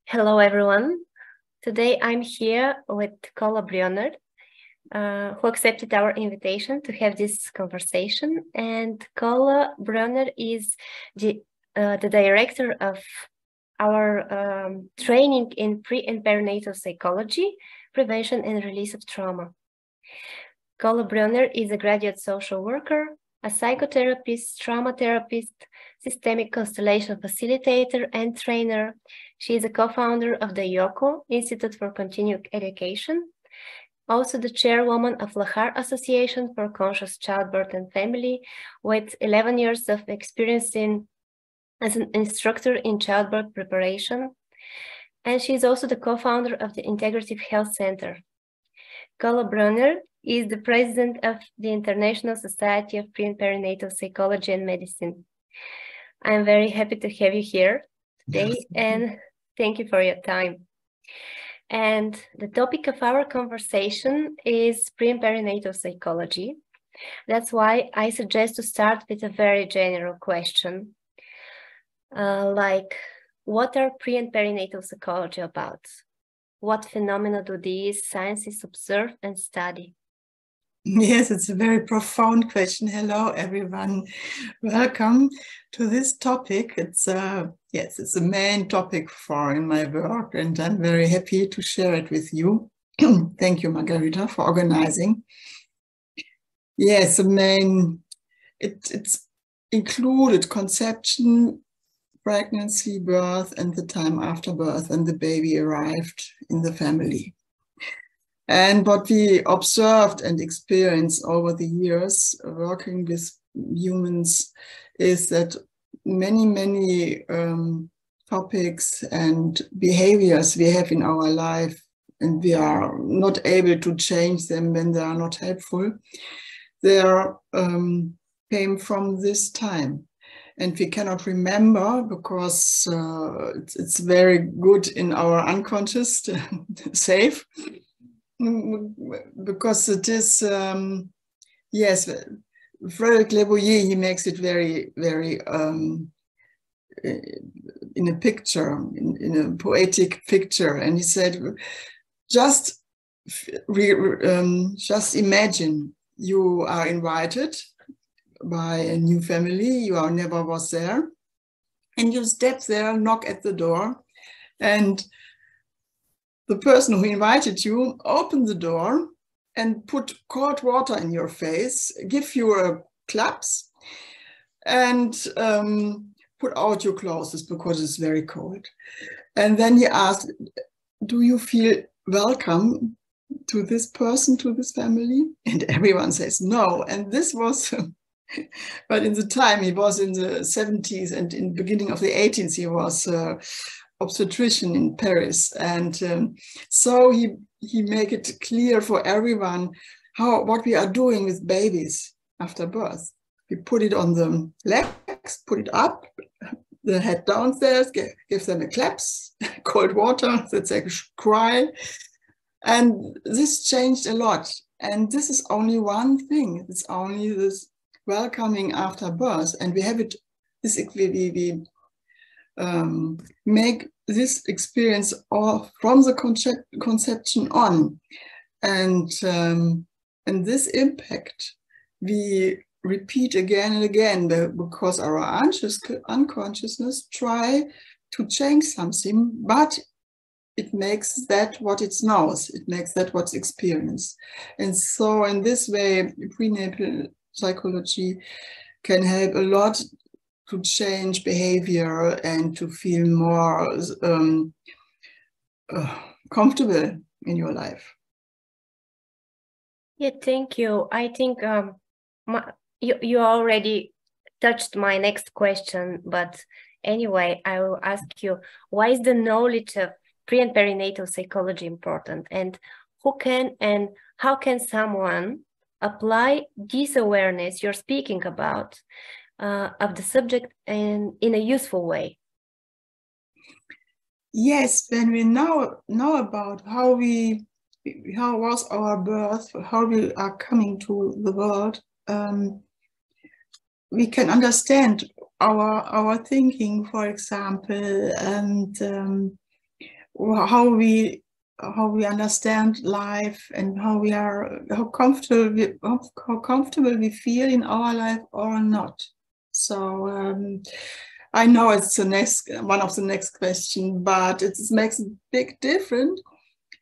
Hello, everyone. Today I'm here with Cola Brьонер, who accepted our invitation to have this conversation. And Cola Brьонер is the director of our training in pre and perinatal psychology, prevention and release of trauma. Cola Brьонер is a graduate social worker, a psychotherapist, trauma therapist, systemic constellation facilitator, and trainer. She is a co-founder of the IOCO, Institute for Continuing Education, also the chairwoman of Lahar Association for Conscious Childbirth and Family, with 11 years of experience as an instructor in childbirth preparation. And she is also the co-founder of the Integrative Health Center. Cola Brьонер is the president of the International Society of Pre and Perinatal Psychology and Medicine. I'm very happy to have you here today, and thank you for your time. And the topic of our conversation is pre and perinatal psychology. That's why I suggest to start with a very general question, like, what are pre and perinatal psychology about? What phenomena do these sciences observe and study? Yes, it's a very profound question. Hello, everyone. Welcome to this topic. It's a main topic in my work, and I'm very happy to share it with you. Thank you, Margarita, for organizing. Yes, it's included conception, pregnancy, birth, and the time after birth, and the baby arrived in the family. And what we observed and experienced over the years working with humans is that many topics and behaviors we have in our life, and we are not able to change them when they are not helpful, they came from this time. And we cannot remember because it's very good in our unconscious, safe. Because it is, yes, Frederick Leboyer, he makes it very in a picture, in a poetic picture, and he said, just imagine you are invited by a new family, you never was there, and you step there, knock at the door, and the person who invited you opened the door and put cold water in your face, give you a claps, and put out your clothes because it's very cold. And then he asked, do you feel welcome to this person, to this family? And everyone says no. And this was, but in the time, he was in the 70s, and in the beginning of the 80s, he was obstetrician in Paris, and so he make it clear for everyone what we are doing with babies after birth. We put it on the legs, put it up, the head downstairs, give them a claps, cold water, that they cry, and this changed a lot. And this is only one thing. It's only this welcoming after birth, and we have it. We make this experience from the conception on, and this impact we repeat again and again because our unconsciousness try to change something, but it makes that what it knows, it makes that what's experienced. And so in this way, prenatal psychology can help a lot to change behavior and to feel more comfortable in your life. Yeah, thank you. I think you already touched my next question, but anyway, I will ask you, why is the knowledge of pre and perinatal psychology important, and who can and how can someone apply this awareness you're speaking about of the subject in a useful way? Yes, when we know about how was our birth, how we are coming to the world, we can understand our thinking, for example, and how we understand life and how comfortable we feel in our life or not. So I know it's one of the next question, but it makes a big difference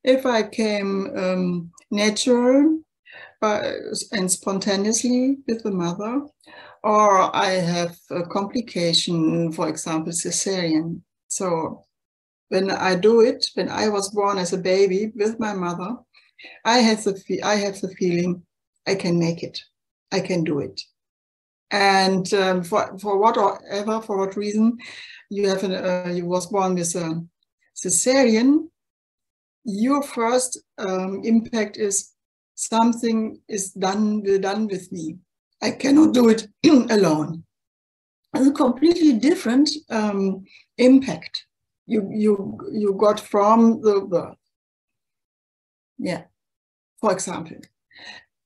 if I came natural and spontaneously with the mother, or I have a complication, for example, cesarean. So when I do it, when I was born as a baby with my mother, I have the feeling I can make it, I can do it. And for what reason you was born with a cesarean, your first impact is something is done with me. I cannot do it alone. A completely different impact you got from the birth. Yeah, for example.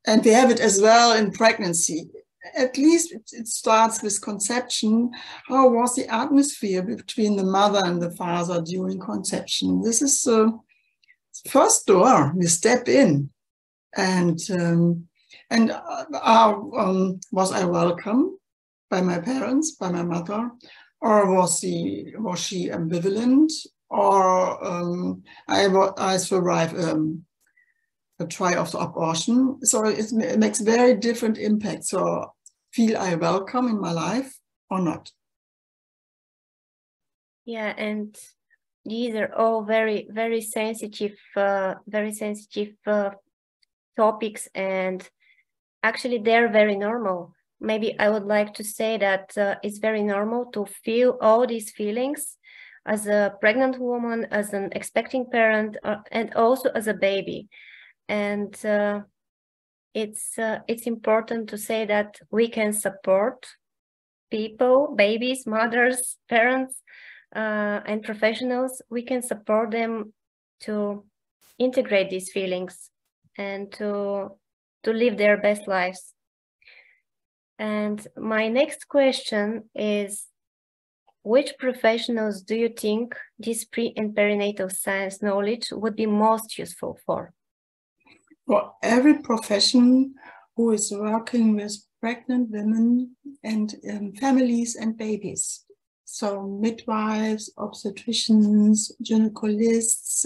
And we have it as well in pregnancy. At least it starts with conception. How was the atmosphere between the mother and the father during conception? This is the first door we step in. And was I welcome by my parents, by my mother, or was she ambivalent, or I survived a try of the abortion? So it makes very different impact. So feel I welcome in my life or not? Yeah, and these are all very, very sensitive topics, and actually they're very normal. Maybe I would like to say that it's very normal to feel all these feelings as a pregnant woman, as an expecting parent, and also as a baby. And it's important to say that we can support people, babies, mothers, parents, and professionals. We can support them to integrate these feelings and to live their best lives. And my next question is, which professionals do you think this pre and perinatal science knowledge would be most useful for? For every profession who is working with pregnant women and families and babies. So midwives, obstetricians, gynecologists,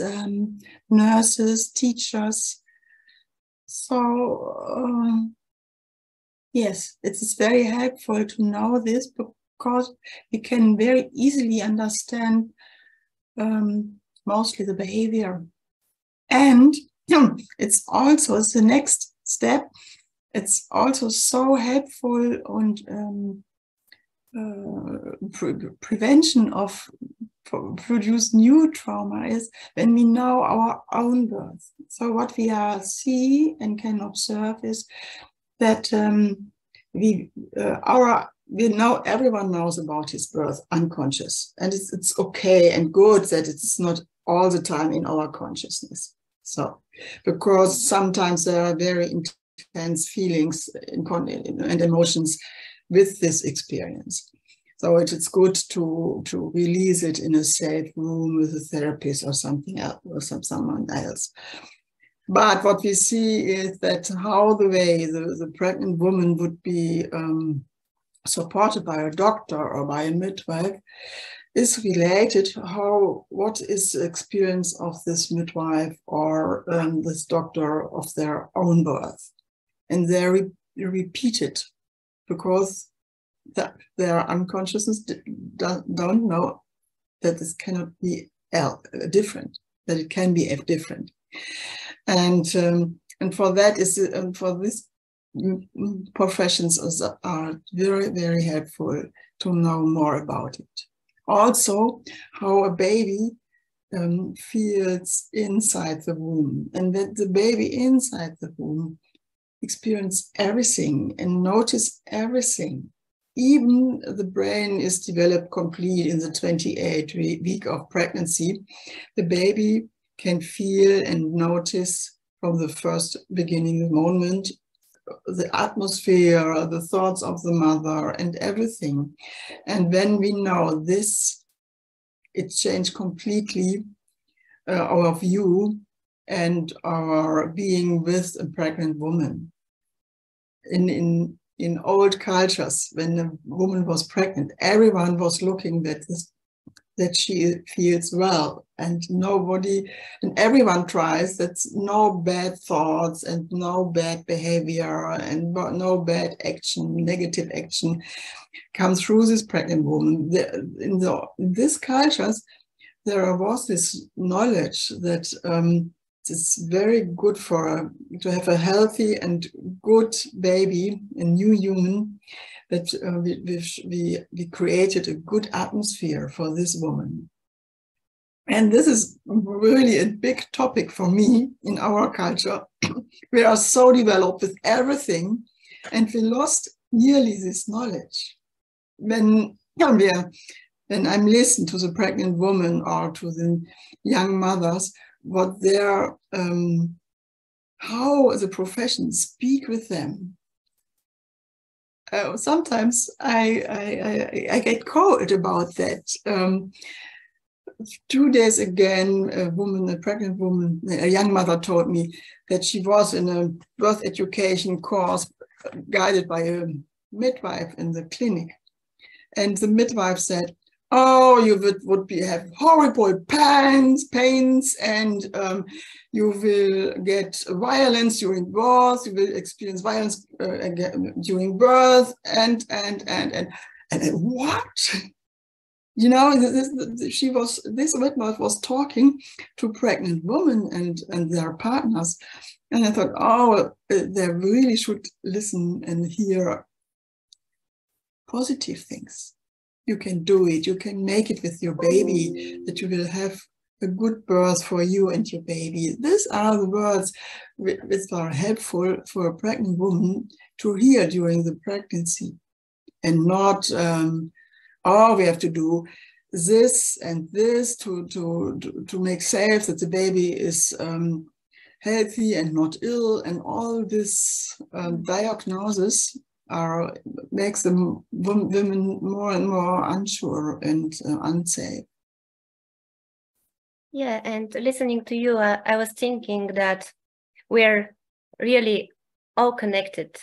nurses, teachers. So yes, it is very helpful to know this, because we can very easily understand mostly the behavior. And it's also the next step. It's also so helpful and prevention of produce new trauma is when we know our own birth. So what we see and can observe is that we know, everyone knows about his birth unconscious, and it's okay and good that it's not all the time in our consciousness. So because sometimes there are very intense feelings and emotions with this experience. So it's good to release it in a safe room with a therapist or something else, or someone else. But what we see is that how the way the pregnant woman would be supported by a doctor or by a midwife is related what is the experience of this midwife or this doctor of their own birth. And they repeat it because their unconsciousness don't know that this cannot be different, that it can be different. And for that for these professions are very, very helpful to know more about it. Also, how a baby feels inside the womb, and that the baby inside the womb experience everything and notice everything. Even the brain is developed complete in the 28th week of pregnancy. The baby can feel and notice from the first beginning moment the atmosphere, the thoughts of the mother and everything. And when we know this, it changed completely our view and our being with a pregnant woman. In old cultures, when a woman was pregnant, everyone was looking that she feels well, and everyone tries that no bad thoughts and no bad behavior and no bad action, negative action comes through this pregnant woman. In these cultures, there was this knowledge that it's very good to have a healthy and good baby, a new human, that we created a good atmosphere for this woman. And this is really a big topic for me in our culture. We are so developed with everything, and we lost nearly this knowledge. When I'm listening to the pregnant woman or to the young mothers, what their how the professions speak with them. Sometimes I get cold about that. 2 days again, a pregnant woman, a young mother told me that she was in a birth education course guided by a midwife in the clinic. And the midwife said, "Oh, you would have horrible pains, and you will get violence during birth. You will experience violence during birth, and what?" You know, this midwife was talking to pregnant women and their partners, and I thought, oh, they really should listen and hear positive things. You can do it. You can make it with your baby, that you will have a good birth for you and your baby. These are the words which are helpful for a pregnant woman to hear during the pregnancy, and not, we have to do this and this to make safe that the baby is healthy and not ill, and all this diagnosis makes the women more and more unsure and unsafe. Yeah, and listening to you, I was thinking that we're really all connected,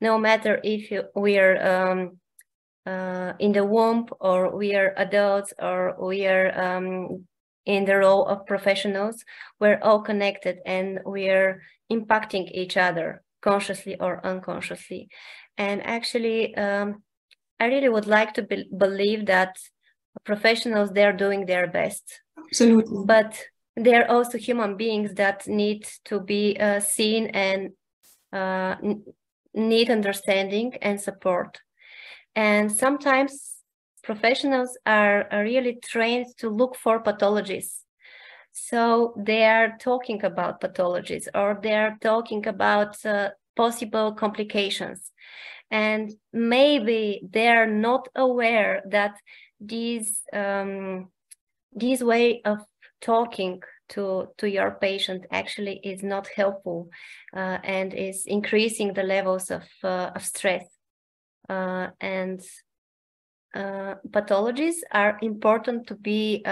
no matter if we're in the womb, or we are adults, or we are in the role of professionals. We're all connected, and we're impacting each other consciously or unconsciously. And actually, I really would like to believe that professionals, they're doing their best. Absolutely. But they're also human beings that need to be seen and need understanding and support. And sometimes professionals are really trained to look for pathologies. So they are talking about pathologies, or they're talking about possible complications. And maybe they're not aware that this way of talking to your patient actually is not helpful and is increasing the levels of stress. And pathologies are important to be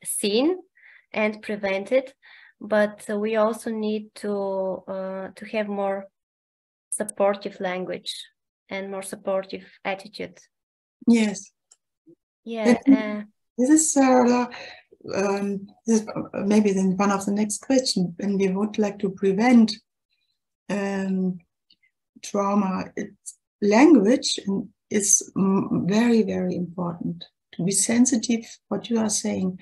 seen and prevented, but we also need to have more supportive language and more supportive attitude. Yes. Yeah. This is maybe then one of the next questions. When we would like to prevent trauma, language is very, very important. To be sensitive, what you are saying,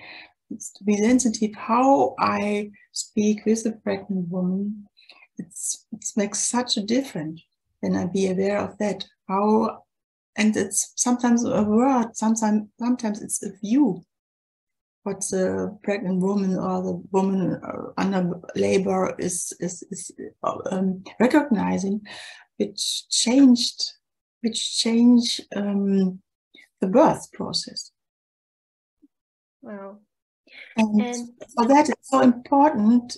it's to be sensitive how I speak with a pregnant woman. It makes such a difference when I be aware of that. And it's sometimes a word, sometimes it's a view. What the pregnant woman or the woman under labor is recognizing, which change the birth process. Wow. And so that is so important.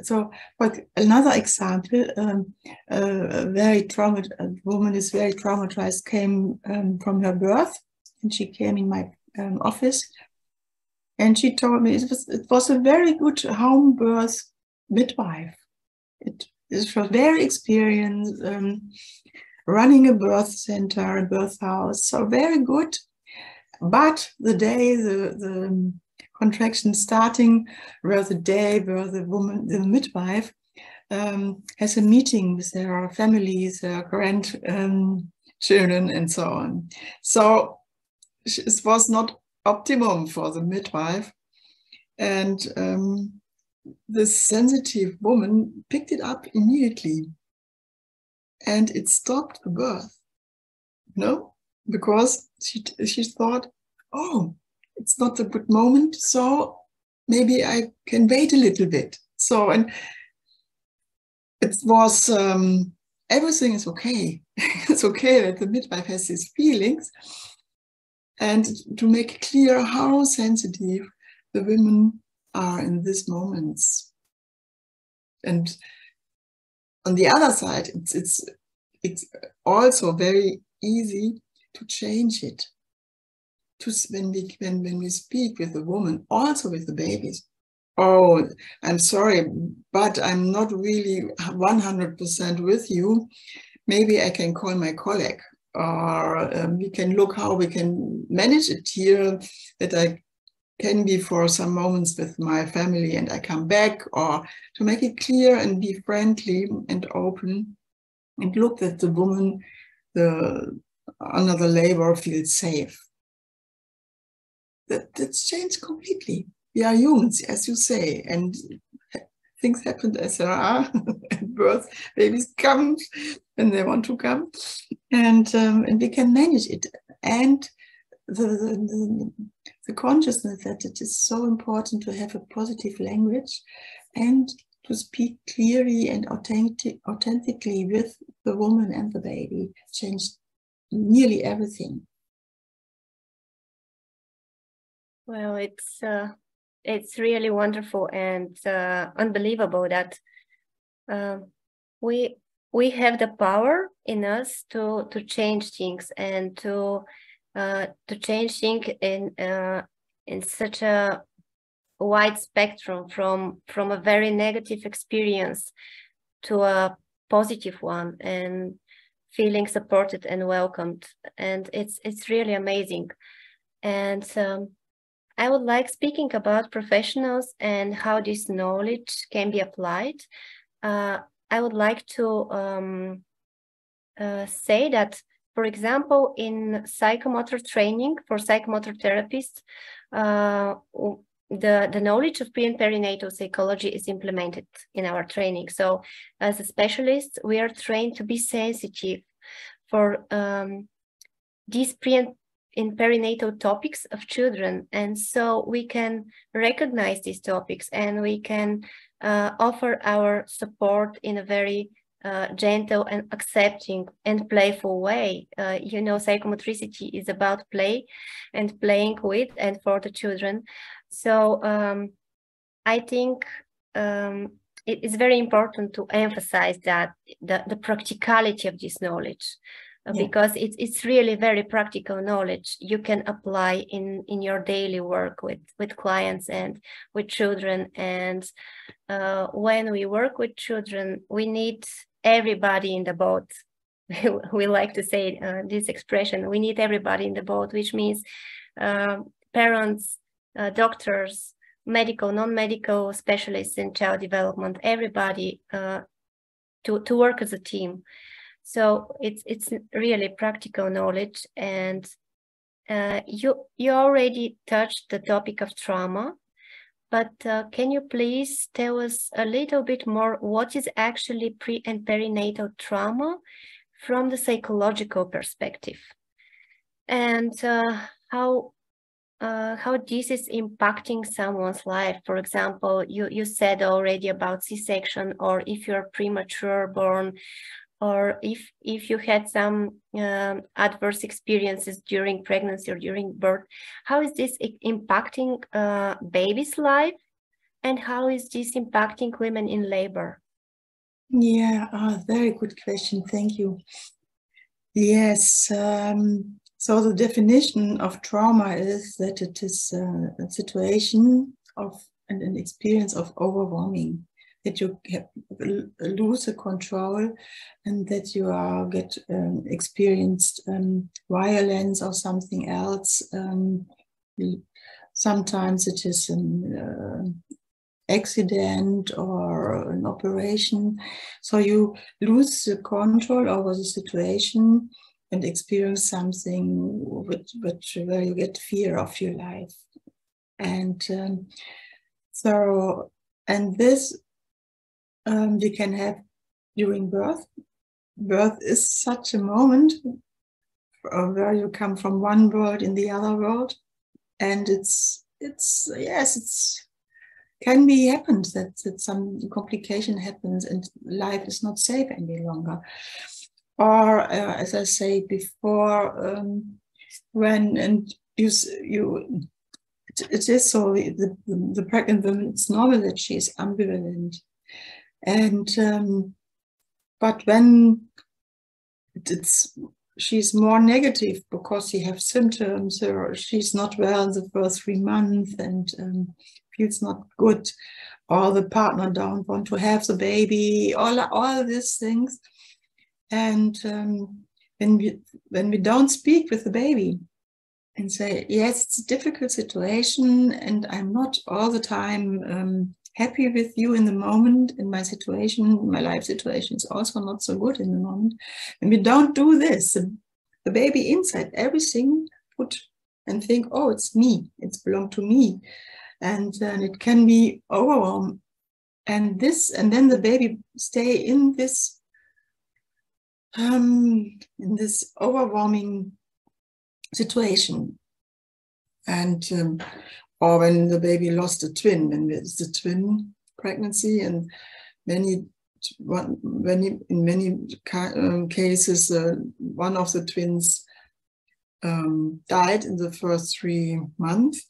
So but another example, a woman is very traumatized, came from her birth, and she came in my office, And she told me it was a very good home birth midwife. It was very experienced, running a birth center, a birth house, so very good. But the day the contraction starting, where the day where the woman, the midwife, has a meeting with their families, their grandchildren, and so on. So it was not optimum for the midwife, and this sensitive woman picked it up immediately, and it stopped the birth. No, because she thought, oh, it's not a good moment, so maybe I can wait a little bit. So, and it was everything is okay. It's okay that the midwife has these feelings, and to make clear how sensitive the women are in these moments. And on the other side, it's also very easy to change it. When we speak with the woman, also with the babies. Oh, I'm sorry, but I'm not really 100% with you. Maybe I can call my colleague, or we can look how we can manage it here, that I can be for some moments with my family and I come back, or to make it clear and be friendly and open and look that the woman, under the labor, feels safe. That's changed completely. We are humans, as you say, and things happen as there are. At birth, babies come when they want to come, and we can manage it. And the consciousness that it is so important to have a positive language and to speak clearly and authentically with the woman and the baby changed nearly everything. Well, it's really wonderful and unbelievable that we have the power in us to change things and to change things in such a wide spectrum, from a very negative experience to a positive one, and feeling supported and welcomed. And it's really amazing. And I would like, speaking about professionals and how this knowledge can be applied, I would like to say that, for example, in psychomotor training for psychomotor therapists, the knowledge of pre and perinatal psychology is implemented in our training. So as a specialist, we are trained to be sensitive for these pre and perinatal topics of children, and so we can recognize these topics and we can offer our support in a very gentle and accepting and playful way. You know, psychomotricity is about play and playing with and for the children. So I think it is very important to emphasize that the practicality of this knowledge. Because it's really very practical knowledge you can apply in your daily work with clients and with children. And when we work with children, we need everybody in the boat. We like to say this expression, we need everybody in the boat, which means parents, doctors, medical, non-medical specialists in child development, everybody to work as a team. So it's really practical knowledge. And you already touched the topic of trauma, but can you please tell us a little bit more what is actually pre and perinatal trauma from the psychological perspective, and how this is impacting someone's life? For example, you said already about C-section, or if you're premature born, or if you had some adverse experiences during pregnancy or during birth. How is this impacting baby's life, and how is this impacting women in labor? Yeah, very good question. Thank you. Yes, So the definition of trauma is that it is a situation of an experience of overwhelming, that you lose the control and that you experienced violence or something else. Sometimes it is an accident or an operation. So you lose the control over the situation and experience something where you get fear of your life. And this you can have during birth. Birth is such a moment where you come from one world in the other world, and it's can be happens that some complication happens and life is not safe any longer. Or as I say before, it is so the pregnant woman, it's normal that she is ambivalent, and but when she's more negative because she has symptoms or she's not well in the first 3 months and feels not good, or the partner don't want to have the baby, all these things. And when we don't speak with the baby and say, yes, it's a difficult situation and I'm not all the time happy with you in the moment, in my situation, my life situation is also not so good in the moment. And we don't do this, the baby inside everything put and think, oh, it's me, it's belong to me. And it can be overwhelmed. And then the baby stay in this overwhelming situation. And or when the baby lost a twin, when it's a twin pregnancy, and in many cases, one of the twins died in the first 3 months,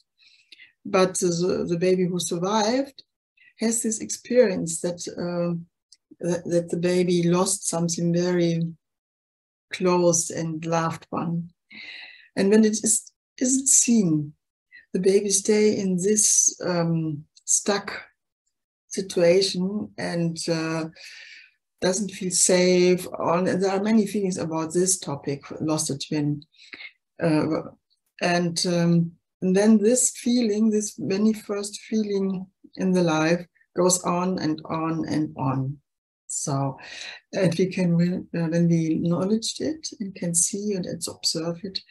but the baby who survived has this experience that the baby lost something very close and loved one. And when it isn't seen, the baby stay in this stuck situation and doesn't feel safe. And there are many feelings about this topic, lost a twin. And then this feeling, this very first feeling in the life goes on and on and on. So, and we can, when we acknowledge it and can see and observe it,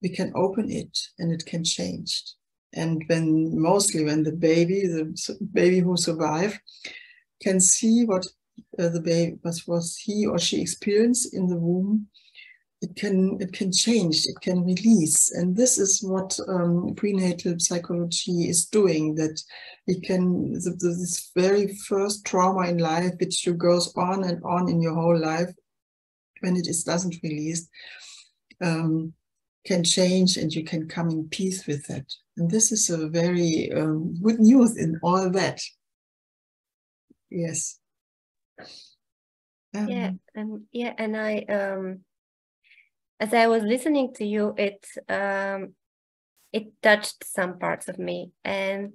we can open it and it can change. And mostly when the baby who survived can see what was he or she experienced in the womb, it can change, it can release. And this is what prenatal psychology is doing, that it can, this very first trauma in life, which goes on and on in your whole life, when it doesn't release, can change and you can come in peace with that. And this is a very good news in all that. Yes. And I as I was listening to you, it touched some parts of me, and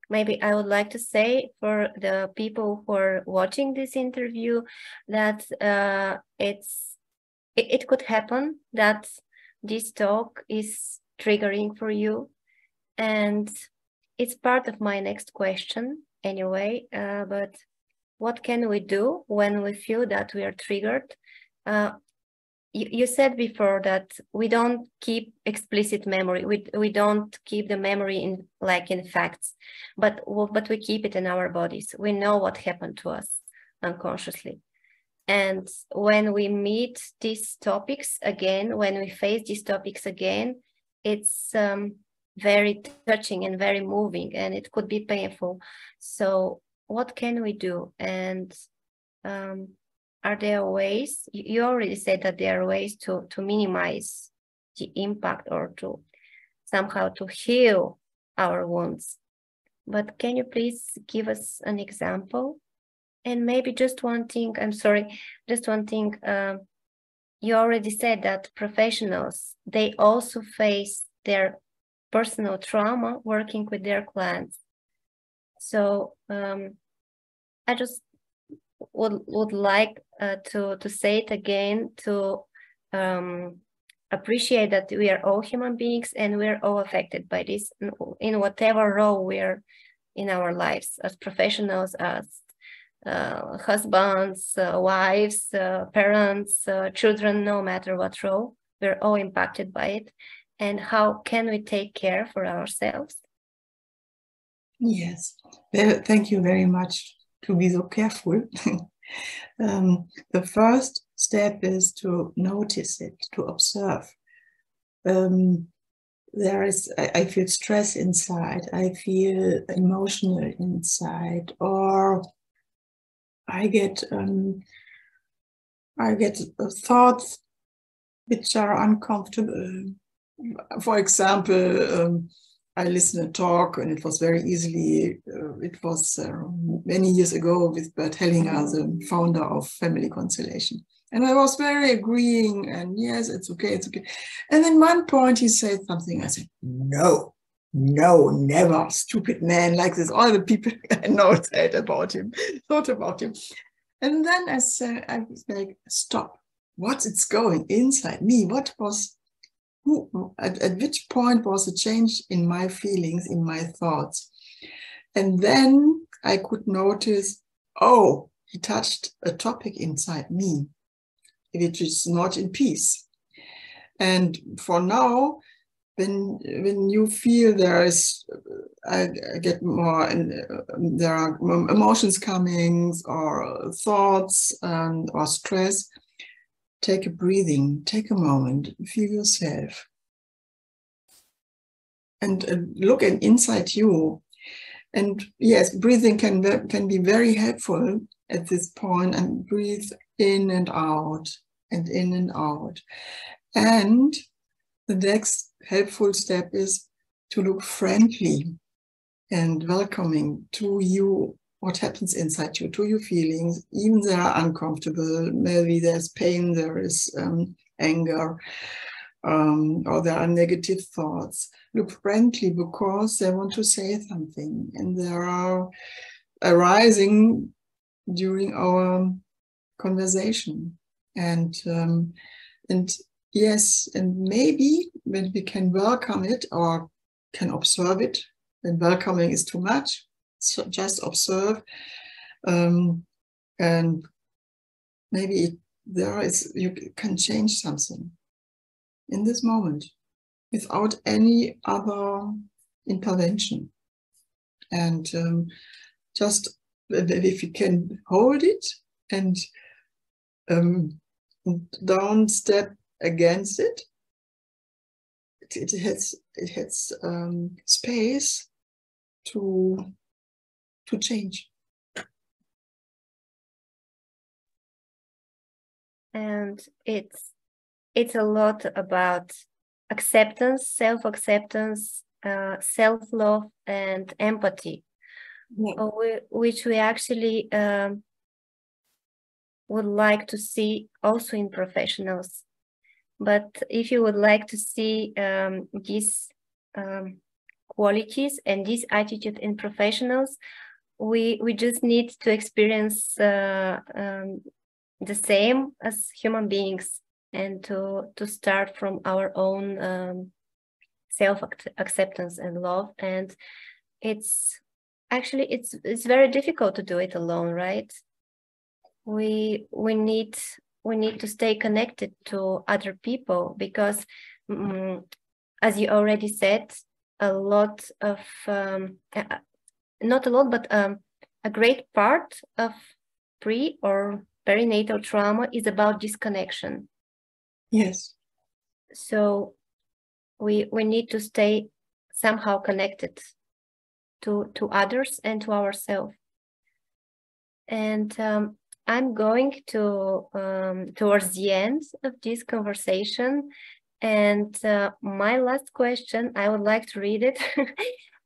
maybe I would like to say for the people who are watching this interview that it could happen that this talk is triggering for you, and it's part of my next question anyway. But what can we do when we feel that we are triggered? You said before that we don't keep explicit memory. We don't keep the memory in facts, but we keep it in our bodies. We know what happened to us unconsciously. And when we meet these topics again, when we face these topics again, it's very touching and very moving, and it could be painful. So what can we do? And are there ways, you already said that there are ways to minimize the impact or to somehow to heal our wounds. But can you please give us an example? And maybe just one thing, I'm sorry, just one thing. you already said that professionals, they also face their personal trauma working with their clients. So I just would like to say it again, to appreciate that we are all human beings and we're all affected by this in whatever role we're in our lives, as professionals, as husbands, wives, parents, children, no matter what role, we're all impacted by it. And how can we take care for ourselves? Yes, thank you very much to be so careful. The first step is to notice it, to observe. I feel stress inside, I feel emotional inside, or I get thoughts which are uncomfortable. For example, I listened to a talk, and it was very easily, it was many years ago with Bert Hellinger, the founder of Family Constellation. And I was very agreeing, and yes, it's okay, it's okay. And then one point he said something, I said, no, never, stupid man like this. All the people I know said about him, thought about him. And then I was like, stop, what's going inside me? At which point was a change in my feelings, in my thoughts? And then I could notice, oh, he touched a topic inside me, which is not in peace. And for now, when you feel I get more, and there are emotions coming, or thoughts, or stress, take a breathing, take a moment, feel yourself. And look inside you. And yes, breathing can be very helpful at this point, and breathe in and out, and in and out. And the next helpful step is to look friendly and welcoming to you, what happens inside you, to your feelings, even they are uncomfortable. Maybe there's pain, there is anger, or there are negative thoughts. Look friendly, because they want to say something, and they are arising during our conversation. And yes, and maybe when we can welcome it or can observe it, when welcoming is too much, so just observe, and maybe you can change something in this moment without any other intervention. And just if you can hold it and don't step against it, it has space to change. And it's a lot about acceptance, self-acceptance, self-love, and empathy, which we actually would like to see also in professionals. But if you would like to see these qualities and this attitude in professionals, we just need to experience the same as human beings, and to start from our own self-acceptance and love. And it's very difficult to do it alone, right? We need to stay connected to other people, because as you already said, a lot of not a lot, but a great part of pre or perinatal trauma is about disconnection. Yes. So we need to stay somehow connected to others and to ourselves. And I'm going to towards the end of this conversation, and my last question, I would like to read it,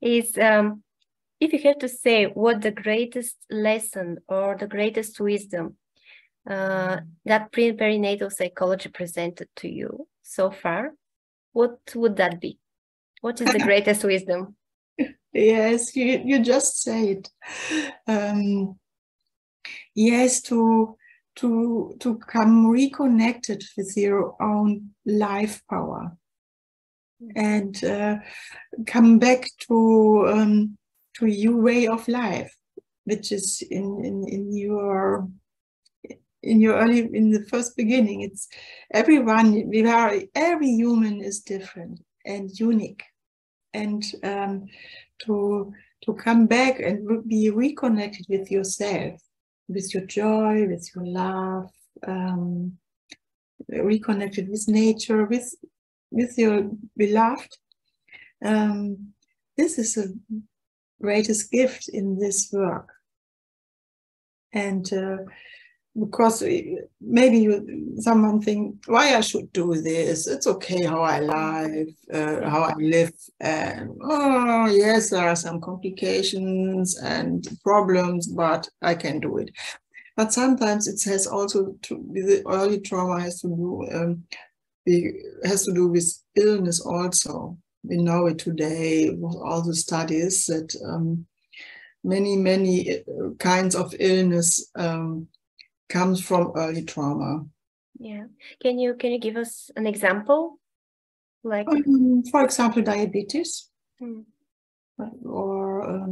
is if you had to say what the greatest lesson or the greatest wisdom that perinatal psychology presented to you so far, what would that be? What is the greatest wisdom? Yes, you just say it. Yes, to come reconnected with your own life power, and come back to your way of life, which is in the first beginning. It's everyone. Every human is different and unique, and to come back and be reconnected with yourself, with your joy, with your love, reconnected with nature, with your beloved. This is the greatest gift in this work. And because maybe someone think, why I should do this? It's okay how I live, and oh yes, there are some complications and problems, but I can do it. But sometimes it has also the early trauma has to do with illness also. We know it today with all the studies that many kinds of illness comes from early trauma. Yeah. Can you give us an example? Like, for example, diabetes, or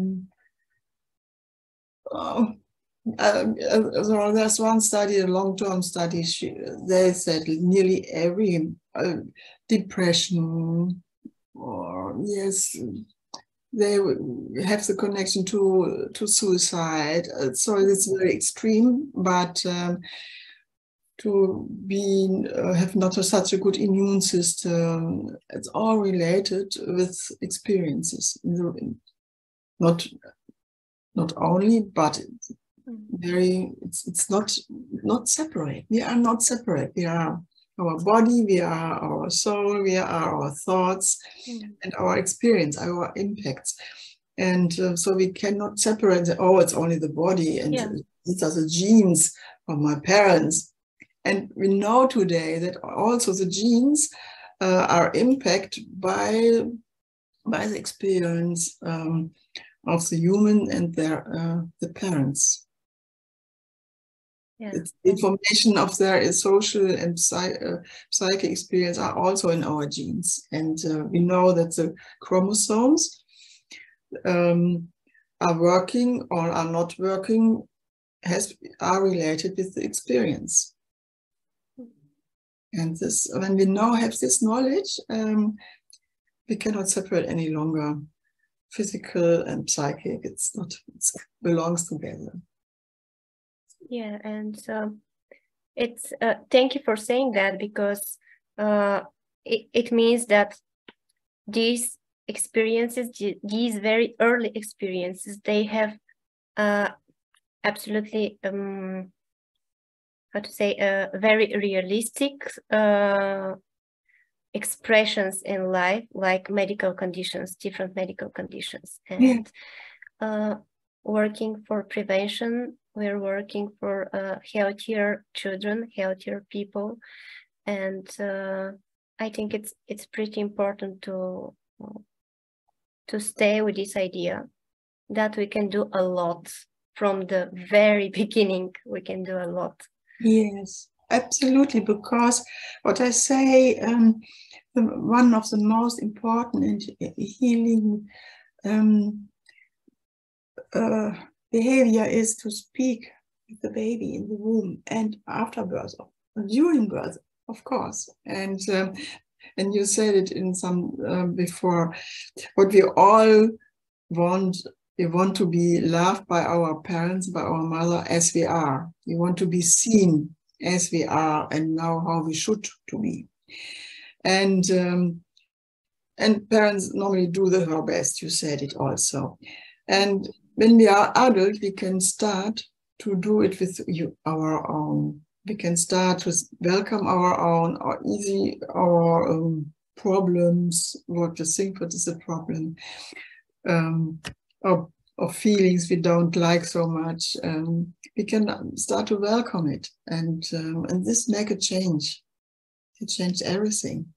there's one study, a long-term study. They said nearly every depression, or yes, they have the connection to suicide. So it's very extreme, but to have not such a good immune system, it's all related with experiences. Not only, but it's not separate. We are not separate. We are our body, we are our soul, we are our thoughts, and our experience, our impacts. And so we cannot separate, it's only the body, and these are the genes of my parents. And we know today that also the genes are impacted by the experience of the human and the parents. Yeah. The information of their social and psychic experience are also in our genes. And we know that the chromosomes are working or are not working, are related with the experience. And this, when we now have this knowledge, we cannot separate any longer physical and psychic. It belongs together. Yeah, and it's thank you for saying that, because it means that these experiences, these very early experiences, they have absolutely very realistic expressions in life, like medical conditions, different medical conditions, and working for prevention. We're working for healthier children, healthier people, and I think it's pretty important to stay with this idea that we can do a lot from the very beginning. We can do a lot. Yes, absolutely. Because what I say, one of the most important and healing behavior is to speak with the baby in the womb and after birth, during birth, of course. And you said it in some before. What we all want, we want to be loved by our parents, by our mother as we are. We want to be seen as we are and know how we should to be. And parents normally do her best. You said it also. And when we are adult, we can start to do it with our own. We can start to welcome our own, or easy our problems, what to think, what is the problem, or of feelings we don't like so much, we can start to welcome it, and this make a change. It change everything.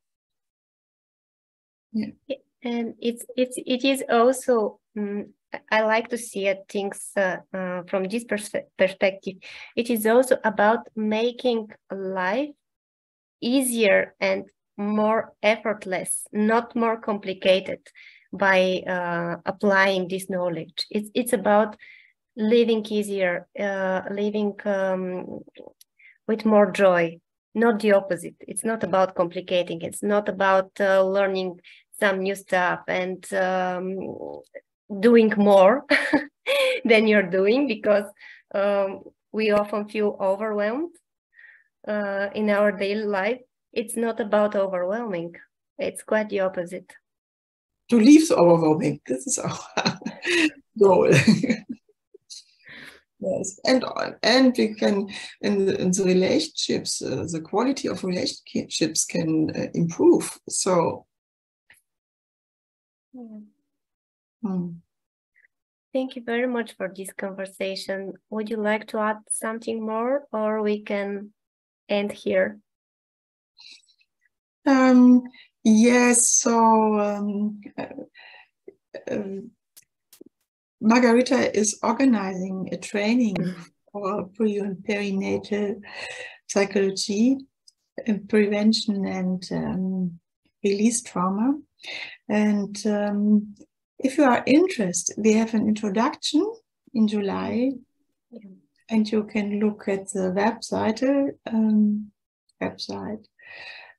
Yeah. And it is also I like to see things from this perspective. It is also about making life easier and more effortless, not more complicated, by applying this knowledge. It's about living easier, living with more joy, not the opposite. It's not about complicating. It's not about learning some new stuff and doing more than you're doing, because we often feel overwhelmed in our daily life. It's not about overwhelming. It's quite the opposite. To leave the overwhelming, this is our goal. Yes, and we can in the relationships, the quality of relationships can improve. So. Yeah. Thank you very much for this conversation. Would you like to add something more, or we can end here? Yes, so Margarita is organizing a training for perinatal psychology, prevention and release trauma. And if you are interested, we have an introduction in July, and you can look at the website.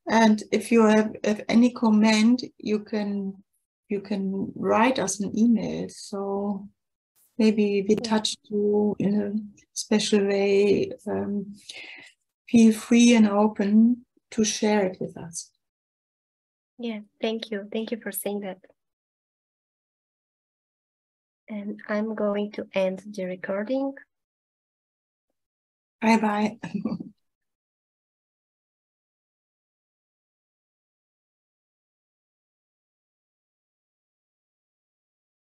And if you have any comment, you can write us an email. So maybe we touched you in a special way. Feel free and open to share it with us. Yeah, thank you. Thank you for saying that. And I'm going to end the recording. Bye-bye.